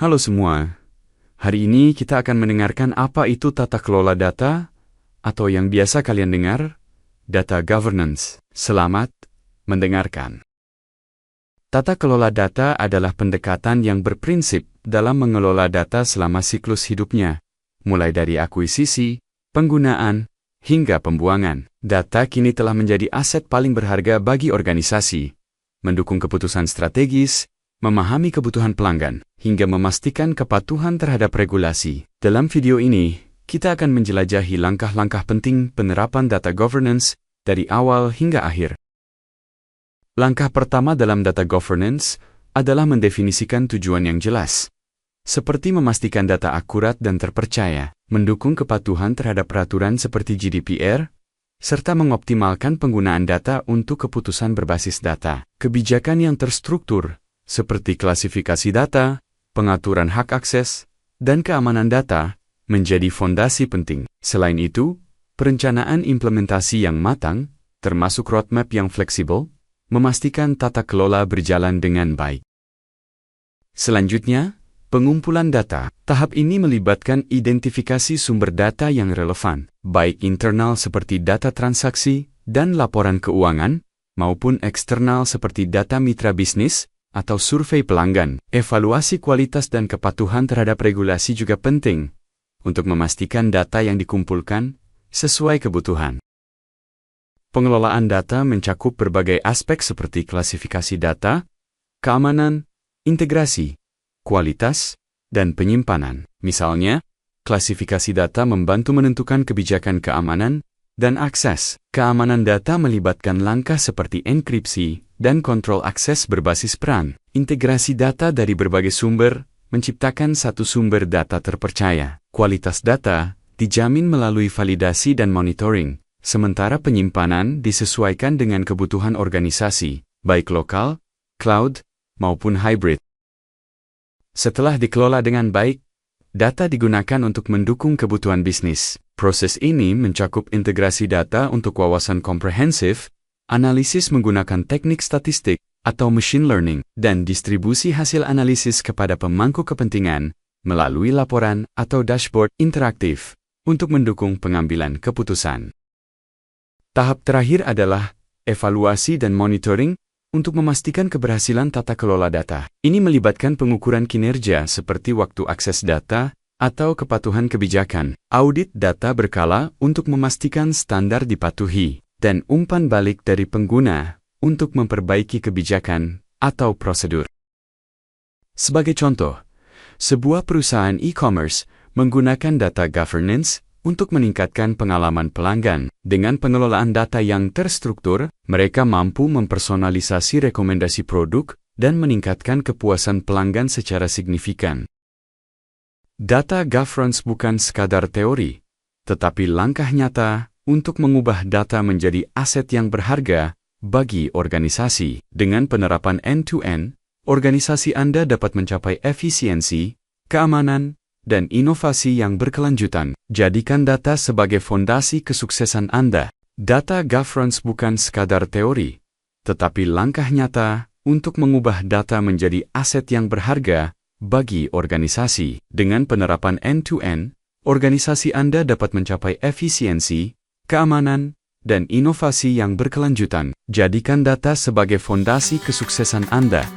Halo semua, hari ini kita akan mendengarkan apa itu tata kelola data, atau yang biasa kalian dengar, data governance. Selamat mendengarkan. Tata kelola data adalah pendekatan yang berprinsip dalam mengelola data selama siklus hidupnya, mulai dari akuisisi, penggunaan, hingga pembuangan. Data kini telah menjadi aset paling berharga bagi organisasi, mendukung keputusan strategis, memahami kebutuhan pelanggan, hingga memastikan kepatuhan terhadap regulasi. Dalam video ini, kita akan menjelajahi langkah-langkah penting penerapan data governance dari awal hingga akhir. Langkah pertama dalam data governance adalah mendefinisikan tujuan yang jelas, seperti memastikan data akurat dan terpercaya, mendukung kepatuhan terhadap peraturan seperti GDPR, serta mengoptimalkan penggunaan data untuk keputusan berbasis data. Kebijakan yang terstruktur, seperti klasifikasi data, pengaturan hak akses, dan keamanan data, menjadi fondasi penting. Selain itu, perencanaan implementasi yang matang, termasuk roadmap yang fleksibel, memastikan tata kelola berjalan dengan baik. Selanjutnya, pengumpulan data. Tahap ini melibatkan identifikasi sumber data yang relevan, baik internal seperti data transaksi dan laporan keuangan, maupun eksternal seperti data mitra bisnis atau survei pelanggan. Evaluasi kualitas dan kepatuhan terhadap regulasi juga penting untuk memastikan data yang dikumpulkan sesuai kebutuhan. Pengelolaan data mencakup berbagai aspek seperti klasifikasi data, keamanan, integrasi, kualitas, dan penyimpanan. Misalnya, klasifikasi data membantu menentukan kebijakan keamanan dan akses. Keamanan data melibatkan langkah seperti enkripsi dan kontrol akses berbasis peran. Integrasi data dari berbagai sumber menciptakan satu sumber data terpercaya. Kualitas data dijamin melalui validasi dan monitoring, sementara penyimpanan disesuaikan dengan kebutuhan organisasi, baik lokal, cloud, maupun hybrid. Setelah dikelola dengan baik, data digunakan untuk mendukung kebutuhan bisnis. Proses ini mencakup integrasi data untuk wawasan komprehensif, analisis menggunakan teknik statistik atau machine learning, dan distribusi hasil analisis kepada pemangku kepentingan melalui laporan atau dashboard interaktif untuk mendukung pengambilan keputusan. Tahap terakhir adalah evaluasi dan monitoring untuk memastikan keberhasilan tata kelola data. Ini melibatkan pengukuran kinerja seperti waktu akses data atau kepatuhan kebijakan, audit data berkala untuk memastikan standar dipatuhi, dan umpan balik dari pengguna untuk memperbaiki kebijakan atau prosedur. Sebagai contoh, sebuah perusahaan e-commerce menggunakan data governance untuk meningkatkan pengalaman pelanggan. Dengan pengelolaan data yang terstruktur, mereka mampu mempersonalisasi rekomendasi produk dan meningkatkan kepuasan pelanggan secara signifikan. Data governance bukan sekadar teori, tetapi langkah nyata untuk mengubah data menjadi aset yang berharga bagi organisasi. Dengan penerapan end-to-end, organisasi Anda dapat mencapai efisiensi, keamanan, dan inovasi yang berkelanjutan. Jadikan data sebagai fondasi kesuksesan Anda. Data governance bukan sekadar teori, tetapi langkah nyata untuk mengubah data menjadi aset yang berharga bagi organisasi. Dengan penerapan end-to-end, organisasi Anda dapat mencapai efisiensi, keamanan, dan inovasi yang berkelanjutan. Jadikan data sebagai fondasi kesuksesan Anda.